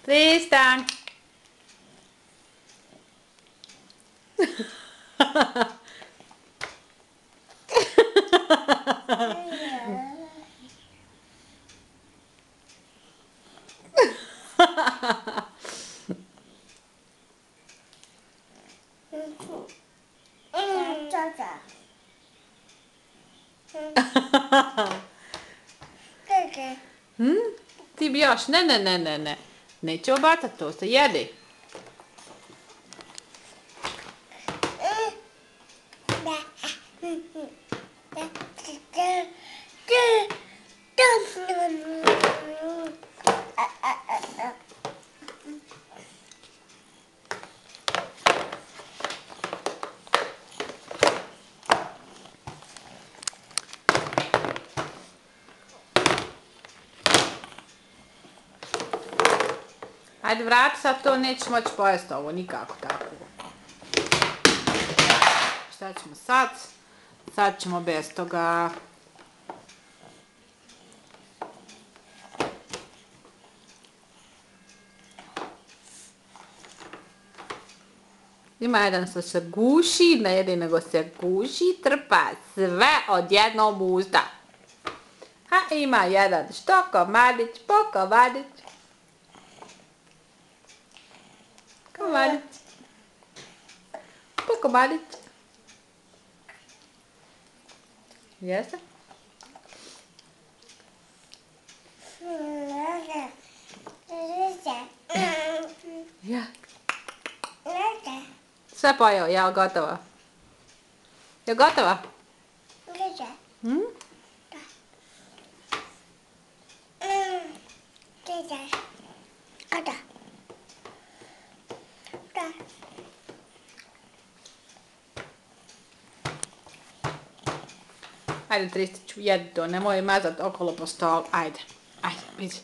Tristan! Ti bi još, ne. Nećemo bacati to, se jedi. Ajde vrati sad to, nećeš moći pojesti ovo, nikako tako. Šta ćemo sad? Sad ćemo bez toga. Ima jedan što se guši, ne jedi nego se guši, trpa sve odjednom u usta. A ima jedan što komadić po komadić. Komadić. Po komadić. Jeste? Ja. Sve pojeo, jel gotovo? Jel gotovo? Ajde, Tristiću, jedi to, nemoj mazat okolo po stolu. Ajde, vidi.